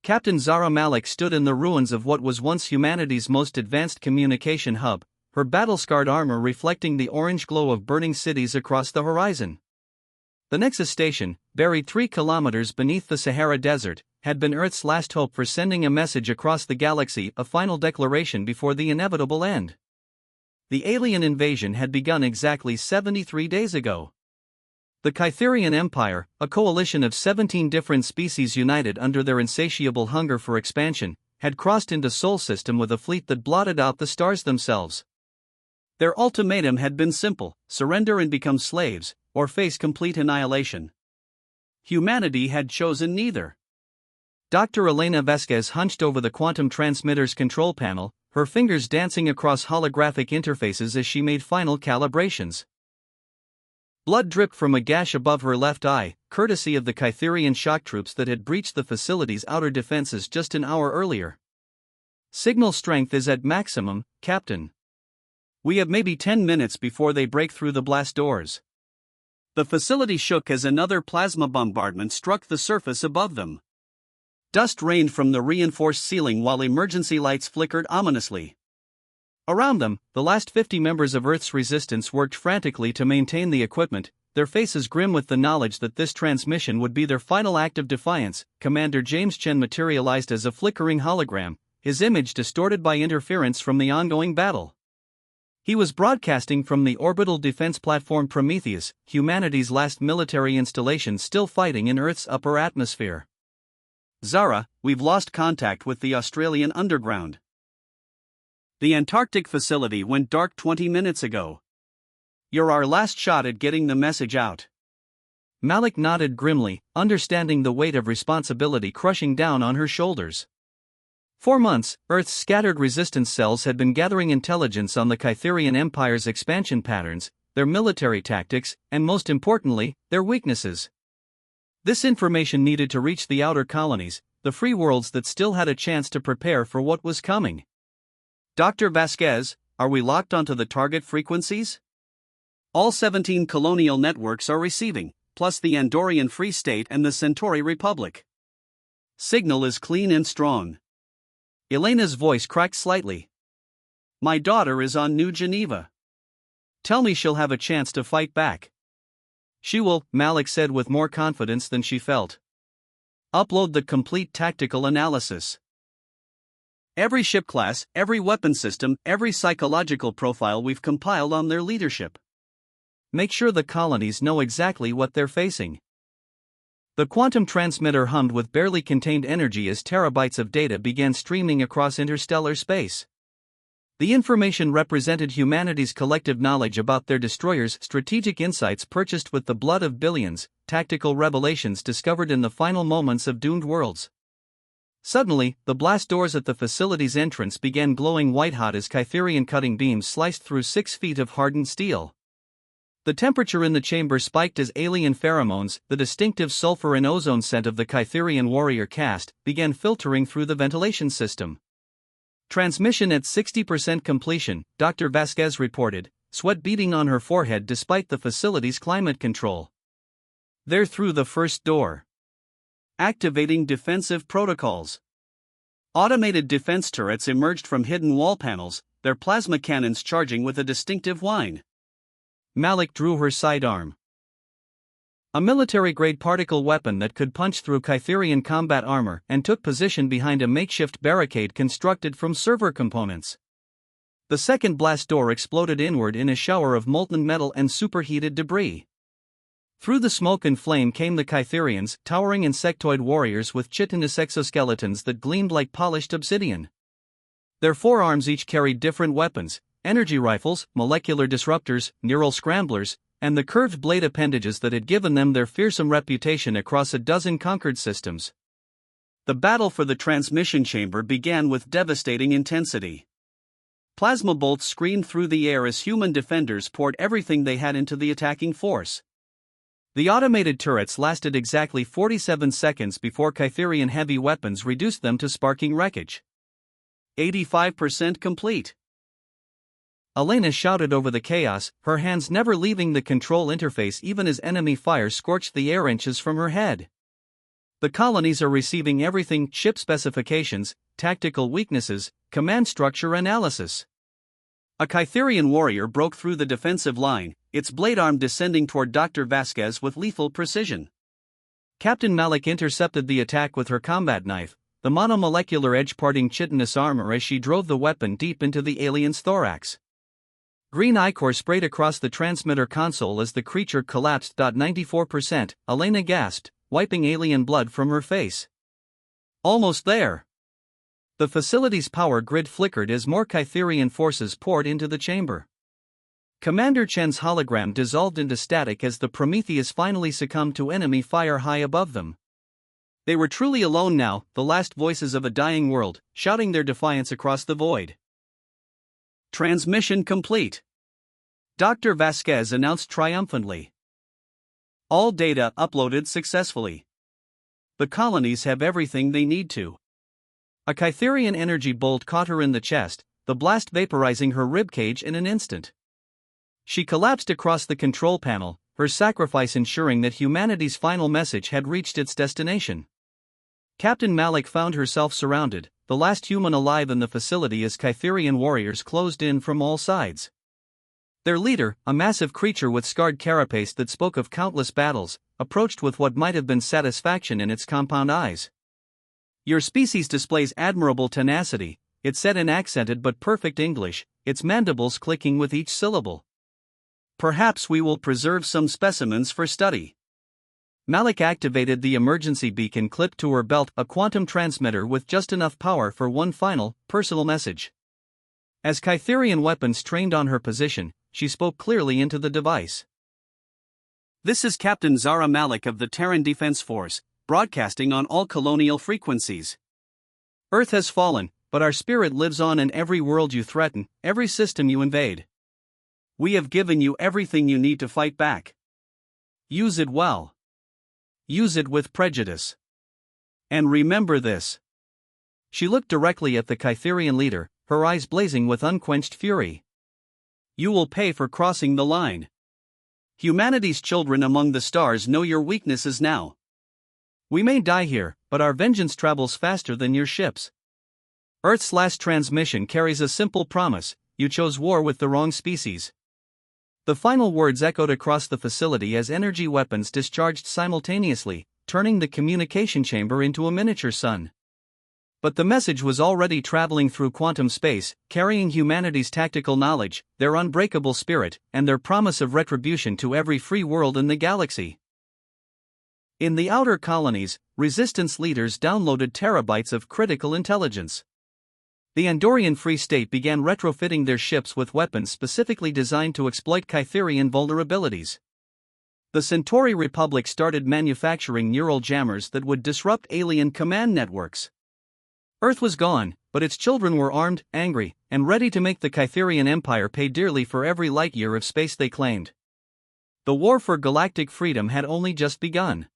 Captain Zara Malik stood in the ruins of what was once humanity's most advanced communication hub, her battle-scarred armor reflecting the orange glow of burning cities across the horizon. The Nexus station, buried 3 kilometers beneath the Sahara Desert, had been Earth's last hope for sending a message across the galaxy, a final declaration before the inevitable end. The alien invasion had begun exactly 73 days ago. The Kytherian Empire, a coalition of 17 different species united under their insatiable hunger for expansion, had crossed into Sol System with a fleet that blotted out the stars themselves. Their ultimatum had been simple: surrender and become slaves, or face complete annihilation. Humanity had chosen neither. Dr. Elena Vasquez hunched over the quantum transmitter's control panel, her fingers dancing across holographic interfaces as she made final calibrations. Blood dripped from a gash above her left eye, courtesy of the Kytherian shock troops that had breached the facility's outer defenses just an hour earlier. Signal strength is at maximum, Captain. We have maybe 10 minutes before they break through the blast doors. The facility shook as another plasma bombardment struck the surface above them. Dust rained from the reinforced ceiling while emergency lights flickered ominously. Around them, the last 50 members of Earth's resistance worked frantically to maintain the equipment, their faces grim with the knowledge that this transmission would be their final act of defiance. Commander James Chen materialized as a flickering hologram, his image distorted by interference from the ongoing battle. He was broadcasting from the orbital defense platform Prometheus, humanity's last military installation still fighting in Earth's upper atmosphere. Zara, we've lost contact with the Australian underground. The Antarctic facility went dark 20 minutes ago. You're our last shot at getting the message out. Malik nodded grimly, understanding the weight of responsibility crushing down on her shoulders. For months, Earth's scattered resistance cells had been gathering intelligence on the Kytherian Empire's expansion patterns, their military tactics, and most importantly, their weaknesses. This information needed to reach the outer colonies, the free worlds that still had a chance to prepare for what was coming. Dr. Vasquez, are we locked onto the target frequencies? All 17 colonial networks are receiving, plus the Andorian Free State and the Centauri Republic. Signal is clean and strong. Elena's voice cracked slightly. My daughter is on New Geneva. Tell me she'll have a chance to fight back. She will, Malik said with more confidence than she felt. Upload the complete tactical analysis. Every ship class, every weapon system, every psychological profile we've compiled on their leadership. Make sure the colonies know exactly what they're facing. The quantum transmitter hummed with barely contained energy as terabytes of data began streaming across interstellar space. The information represented humanity's collective knowledge about their destroyers, strategic insights purchased with the blood of billions, tactical revelations discovered in the final moments of doomed worlds. Suddenly, the blast doors at the facility's entrance began glowing white-hot as Kytherian cutting beams sliced through 6 feet of hardened steel. The temperature in the chamber spiked as alien pheromones, the distinctive sulfur and ozone scent of the Kytherian warrior caste, began filtering through the ventilation system. Transmission at 60% completion, Dr. Vasquez reported, sweat beading on her forehead despite the facility's climate control. They're through the first door. Activating defensive protocols. Automated defense turrets emerged from hidden wall panels, their plasma cannons charging with a distinctive whine. Malik drew her sidearm. A military-grade particle weapon that could punch through Kytherian combat armor and took position behind a makeshift barricade constructed from server components. The second blast door exploded inward in a shower of molten metal and superheated debris. Through the smoke and flame came the Kytherians, towering insectoid warriors with chitinous exoskeletons that gleamed like polished obsidian. Their forearms each carried different weapons: energy rifles, molecular disruptors, neural scramblers, and the curved blade appendages that had given them their fearsome reputation across a dozen conquered systems. The battle for the transmission chamber began with devastating intensity. Plasma bolts screamed through the air as human defenders poured everything they had into the attacking force. The automated turrets lasted exactly 47 seconds before Kytherian heavy weapons reduced them to sparking wreckage. 85% complete. Elena shouted over the chaos, her hands never leaving the control interface even as enemy fire scorched the air inches from her head. The colonies are receiving everything: ship specifications, tactical weaknesses, command structure analysis. A Kytherian warrior broke through the defensive line, its blade arm descending toward Dr. Vasquez with lethal precision. Captain Malik intercepted the attack with her combat knife, the monomolecular edge parting chitinous armor as she drove the weapon deep into the alien's thorax. Green ichor sprayed across the transmitter console as the creature collapsed. 94%, Elena gasped, wiping alien blood from her face. Almost there. The facility's power grid flickered as more Kytherian forces poured into the chamber. Commander Chen's hologram dissolved into static as the Prometheus finally succumbed to enemy fire high above them. They were truly alone now, the last voices of a dying world, shouting their defiance across the void. Transmission complete. Dr. Vasquez announced triumphantly. All data uploaded successfully. The colonies have everything they need to. A Kytherian energy bolt caught her in the chest, the blast vaporizing her ribcage in an instant. She collapsed across the control panel, her sacrifice ensuring that humanity's final message had reached its destination. Captain Malik found herself surrounded, the last human alive in the facility, as Kytherian warriors closed in from all sides. Their leader, a massive creature with scarred carapace that spoke of countless battles, approached with what might have been satisfaction in its compound eyes. "Your species displays admirable tenacity," it said in accented but perfect English, its mandibles clicking with each syllable. "Perhaps we will preserve some specimens for study." Malik activated the emergency beacon clipped to her belt, a quantum transmitter with just enough power for one final, personal message. As Kytherian weapons trained on her position, she spoke clearly into the device. "This is Captain Zara Malik of the Terran Defense Force, broadcasting on all colonial frequencies. Earth has fallen, but our spirit lives on in every world you threaten, every system you invade. We have given you everything you need to fight back. Use it well. Use it with prejudice. And remember this." She looked directly at the Kytherian leader, her eyes blazing with unquenched fury. "You will pay for crossing the line. Humanity's children among the stars know your weaknesses now. We may die here, but our vengeance travels faster than your ships." Earth's last transmission carries a simple promise: you chose war with the wrong species. The final words echoed across the facility as energy weapons discharged simultaneously, turning the communication chamber into a miniature sun. But the message was already traveling through quantum space, carrying humanity's tactical knowledge, their unbreakable spirit, and their promise of retribution to every free world in the galaxy. In the outer colonies, resistance leaders downloaded terabytes of critical intelligence. The Andorian Free State began retrofitting their ships with weapons specifically designed to exploit Kytherian vulnerabilities. The Centauri Republic started manufacturing neural jammers that would disrupt alien command networks. Earth was gone, but its children were armed, angry, and ready to make the Kytherian Empire pay dearly for every light year of space they claimed. The war for galactic freedom had only just begun.